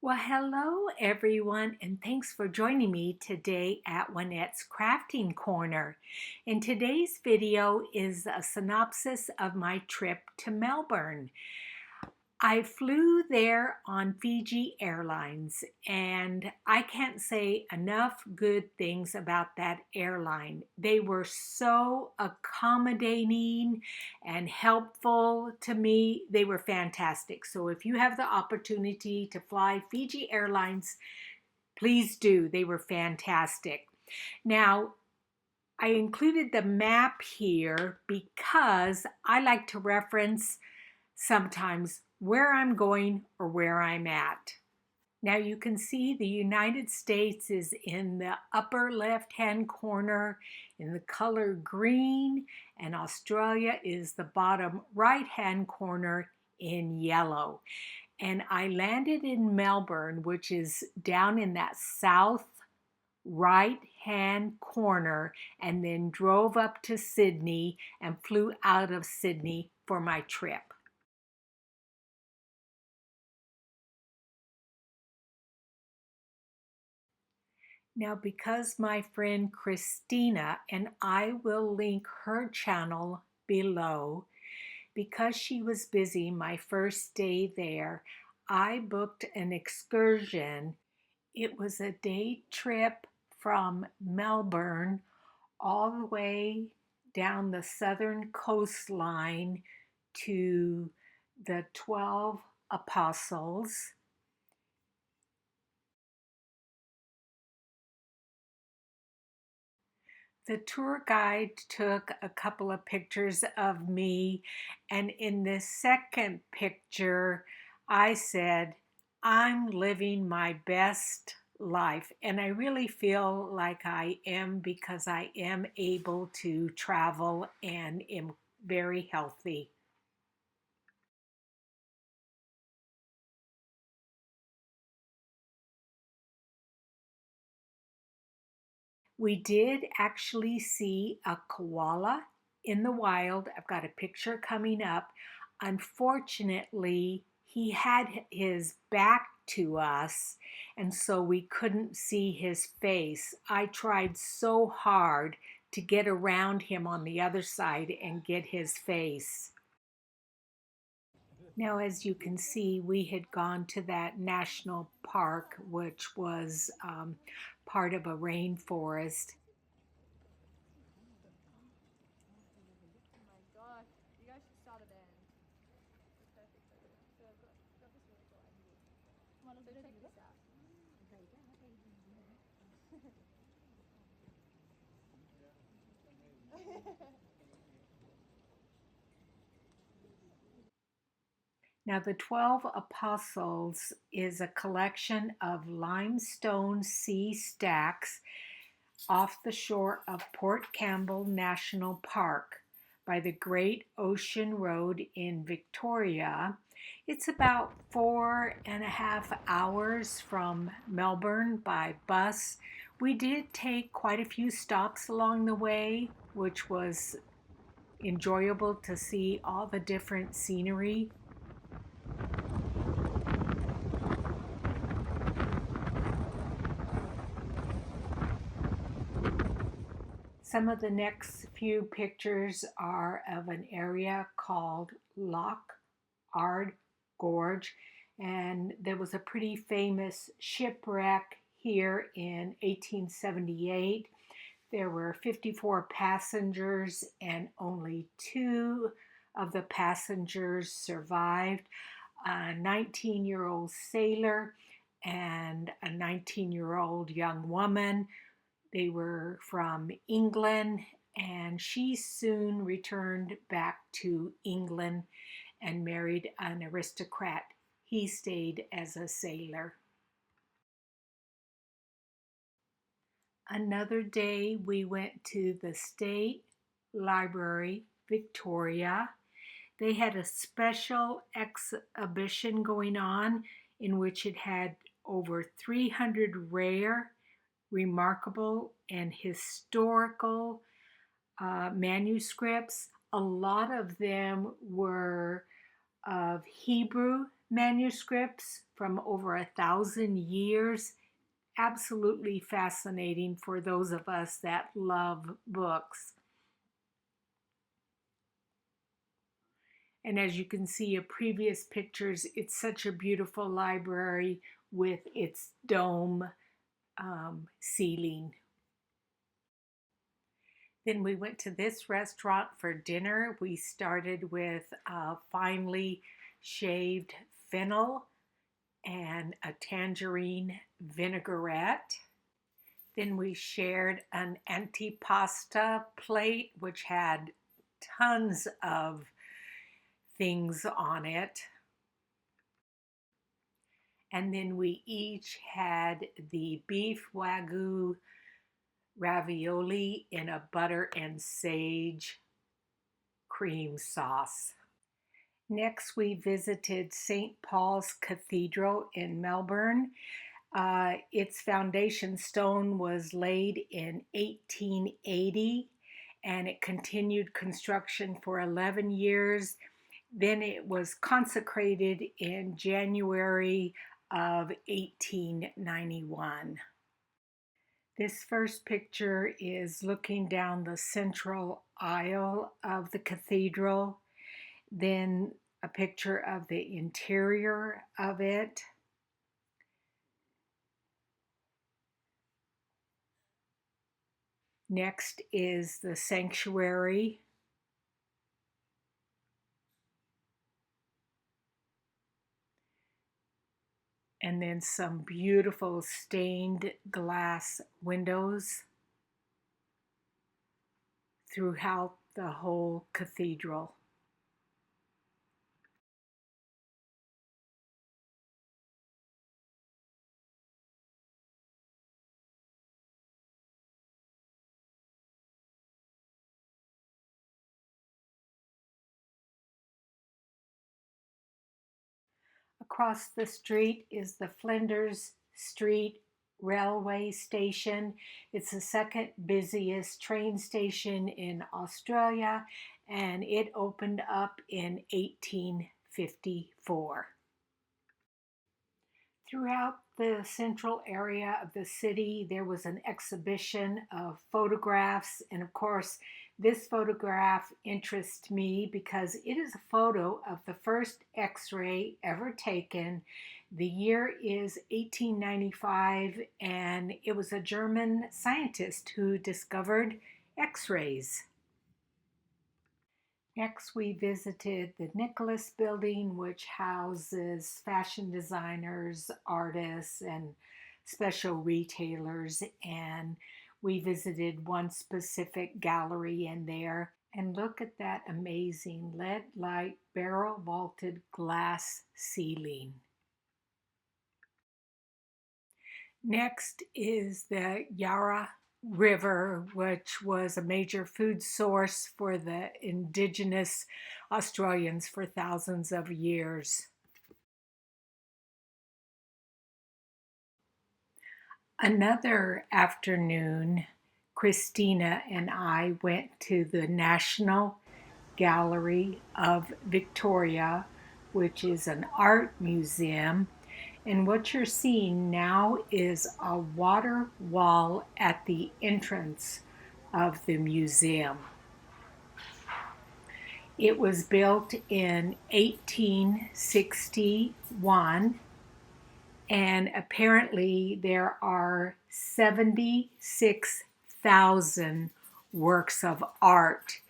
Well, hello everyone, and thanks for joining me today at Juanette's Crafting Corner. In today's video is a synopsis of my trip to Melbourne. I flew there on Fiji Airlines, and I can't say enough good things about that airline. They were so accommodating and helpful to me. They were fantastic. So if you have the opportunity to fly Fiji Airlines, please do. They were fantastic. Now, I included the map here because I like to reference sometimes where I'm going or where I'm at. Now you can see the United States is in the upper left-hand corner in the color green, and Australia is the bottom right-hand corner in yellow. And I landed in Melbourne, which is down in that south right-hand corner, and then drove up to Sydney and flew out of Sydney for my trip. Now, because my friend Christina, and I will link her channel below, because she was busy my first day there, I booked an excursion. It was a day trip from Melbourne all the way down the southern coastline to the 12 Apostles. The tour guide took a couple of pictures of me, and in the second picture, I said, I'm living my best life. And I really feel like I am because I am able to travel and am very healthy. We did actually see a koala in the wild. I've got a picture coming up. Unfortunately, he had his back to us, and so we couldn't see his face. I tried so hard to get around him on the other side and get his face. Now, as you can see, we had gone to that national park, which was part of a rainforest. Now, the 12 Apostles is a collection of limestone sea stacks off the shore of Port Campbell National Park by the Great Ocean Road in Victoria. It's about 4.5 hours from Melbourne by bus. We did take quite a few stops along the way, which was enjoyable to see all the different scenery. Some of the next few pictures are of an area called Loch Ard Gorge, and there was a pretty famous shipwreck here in 1878. There were 54 passengers and only 2 of the passengers survived, a 19-year-old sailor and a 19-year-old young woman. They were from England, and she soon returned back to England and married an aristocrat. He stayed as a sailor. Another day we went to the State Library, Victoria. They had a special exhibition going on in which it had over 300 rare, remarkable, and historical manuscripts. A lot of them were of Hebrew manuscripts from over 1,000 years. Absolutely fascinating for those of us that love books. And as you can see in previous pictures, it's such a beautiful library with its dome ceiling. Then we went to this restaurant for dinner. We started with finely shaved fennel and a tangerine vinaigrette. Then we shared an antipasta plate, which had tons of things on it. And then we each had the beef wagyu ravioli in a butter and sage cream sauce. Next, we visited St. Paul's Cathedral in Melbourne. Its foundation stone was laid in 1880, and it continued construction for 11 years. Then it was consecrated in January of 1891. This first picture is looking down the central aisle of the cathedral. Then a picture of the interior of it. Next is the sanctuary. And then some beautiful stained glass windows throughout the whole cathedral. Across the street is the Flinders Street Railway Station. It's the second busiest train station in Australia, and it opened up in 1854. Throughout the central area of the city, there was an exhibition of photographs, and of course, this photograph interests me because it is a photo of the first X-ray ever taken. The year is 1895, and it was a German scientist who discovered X-rays. Next, we visited the Nicholas Building, which houses fashion designers, artists, and special retailers. And we visited one specific gallery in there. And look at that amazing lead light barrel vaulted glass ceiling. Next is the Yara River, which was a major food source for the indigenous Australians for thousands of years. Another afternoon, Christina and I went to the National Gallery of Victoria, which is an art museum. And what you're seeing now is a water wall at the entrance of the museum. It was built in 1861, and apparently there are 76,000 works of art,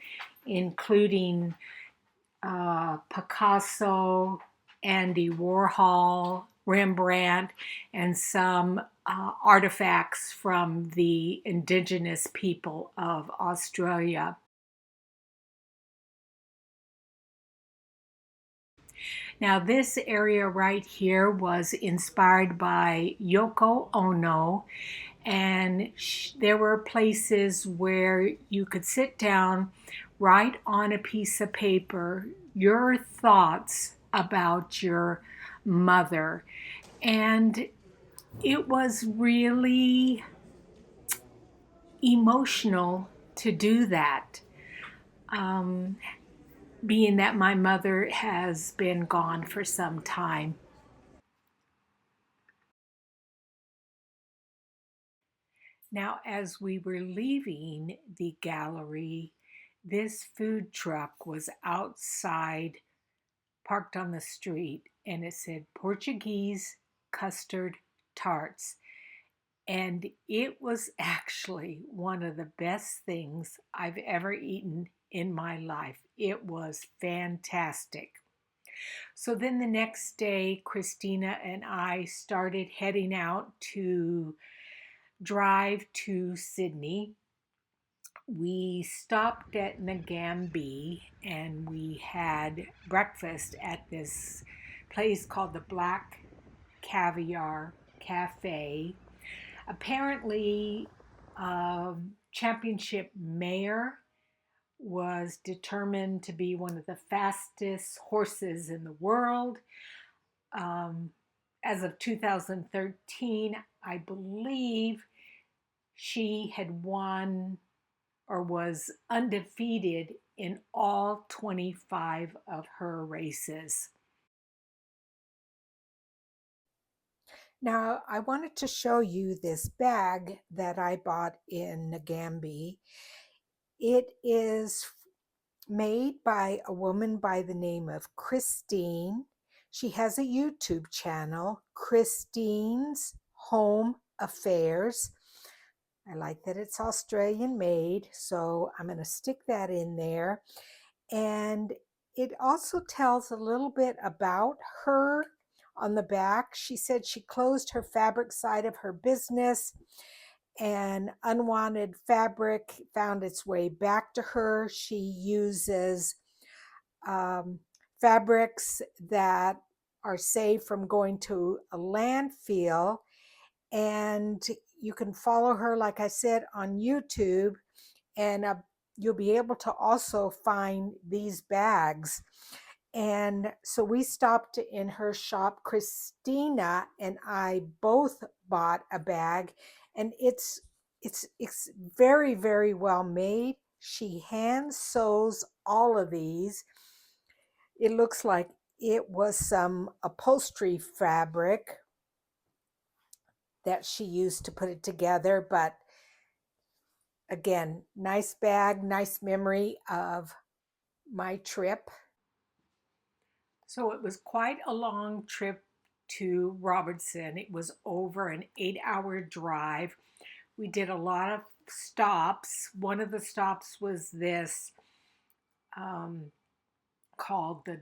including Picasso, Andy Warhol, Rembrandt, and some artifacts from the indigenous people of Australia. Now, this area right here was inspired by Yoko Ono, and there were places where you could sit down, write on a piece of paper your thoughts about your mother. And it was really emotional to do that. being that my mother has been gone for some time. Now, as we were leaving the gallery, this food truck was outside, parked on the street, and it said Portuguese custard tarts. And it was actually one of the best things I've ever eaten in my life. It was fantastic. So then the next day, Christina and I started heading out to drive to Sydney. We stopped at Nagambi and we had breakfast at this place called the Black Caviar Cafe. Apparently, championship mare was determined to be one of the fastest horses in the world. Um, as of 2013, I believe she had won or was undefeated in all 25 of her races. Now, I wanted to show you this bag that I bought in Nagambi. It is made by a woman by the name of Christine. She has a YouTube channel, Christine's Home Affairs. I like that it's Australian made, so I'm going to stick that in there. And it also tells a little bit about her on the back. She said she closed her fabric side of her business and unwanted fabric found its way back to her. She uses fabrics that are safe from going to a landfill. And you can follow her, like I said, on YouTube, and you'll be able to also find these bags. And so we stopped in her shop. Christina and I both bought a bag, and it's very, very well made. She hand sews all of these. It looks like it was some upholstery fabric that she used to put it together, but again, nice bag, nice memory of my trip. So it was quite a long trip to Robertson. It was over an 8-hour drive. We did a lot of stops. One of the stops was this um, called the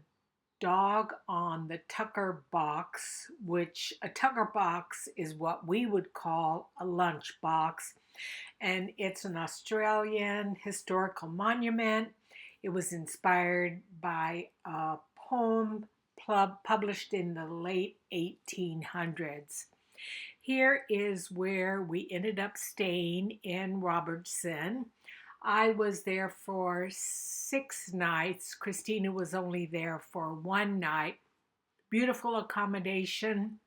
Dog on the Tucker Box, which a Tucker box is what we would call a lunch box. And it's an Australian historical monument. It was inspired by a poem published in the late 1800s. Here is where we ended up staying in Robertson. I was there for 6 nights. Christina was only there for one night. Beautiful accommodation.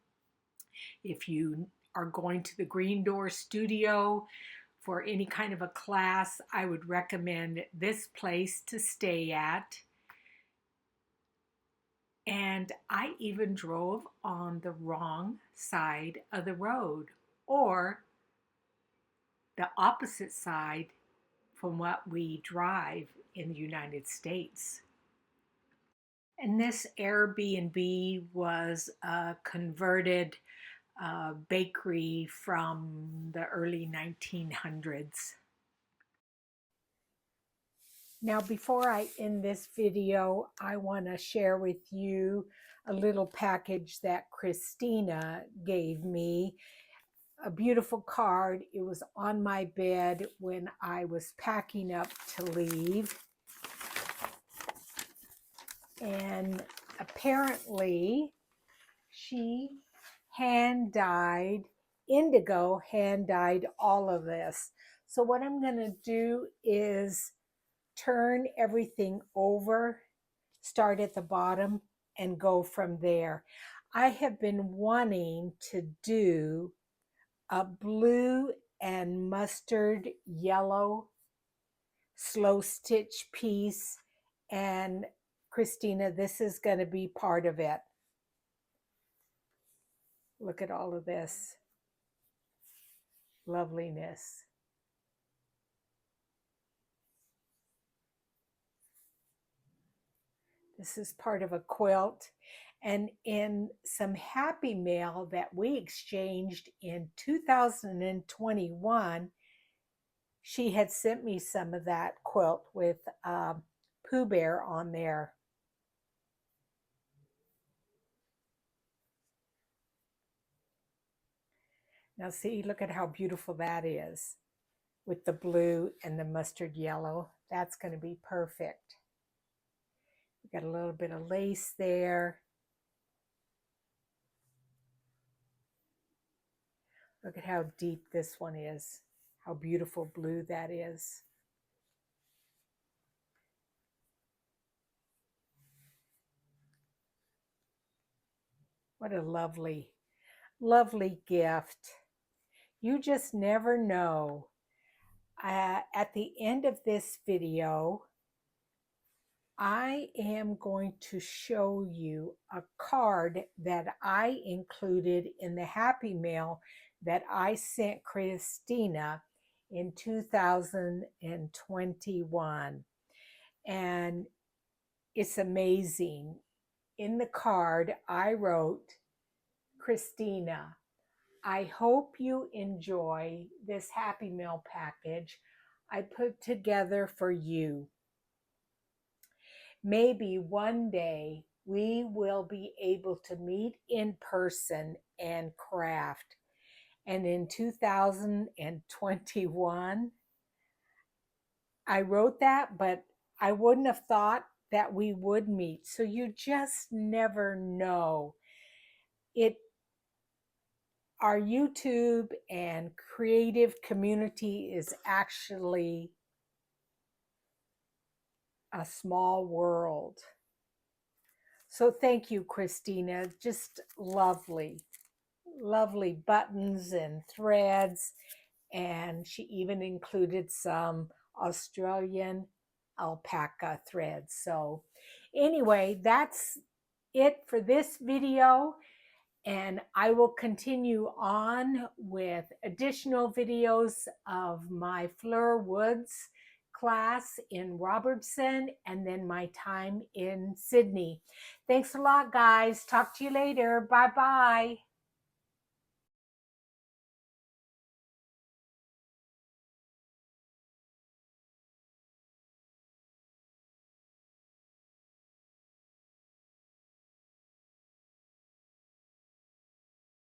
If you are going to the Green Door Studio for any kind of a class, I would recommend this place to stay at. And I even drove on the wrong side of the road, or the opposite side from what we drive in the United States. And this Airbnb was a converted bakery from the early 1900s. Now, before I end this video, I want to share with you a little package that Christina gave me. A beautiful card. It was on my bed when I was packing up to leave. And apparently she indigo hand dyed all of this. So what I'm going to do is turn everything over, start at the bottom, and go from there. I have been wanting to do a blue and mustard yellow slow stitch piece, And Christina, this is going to be part of it. Look at all of this loveliness. This is part of a quilt. And in some Happy Mail that we exchanged in 2021, she had sent me some of that quilt with Pooh Bear on there. Now see, look at how beautiful that is with the blue and the mustard yellow. That's going to be perfect. We got a little bit of lace there. Look at how deep this one is. How beautiful blue that is. What a lovely, lovely gift. You just never know. At the end of this video, I am going to show you a card that I included in the Happy Mail that I sent Christina in 2021. And it's amazing. In the card, I wrote, Christina, I hope you enjoy this Happy Meal package I put together for you. Maybe one day we will be able to meet in person and craft. And in 2021, I wrote that, but I wouldn't have thought that we would meet. So you just never know. Our YouTube and creative community is actually a small world. So thank you, Christina. Just lovely, lovely buttons and threads. And she even included some Australian alpaca threads. So anyway, that's it for this video. And I will continue on with additional videos of my Fleur Woods class in Robertson and then my time in Sydney. Thanks a lot, guys. Talk to you later. Bye-bye.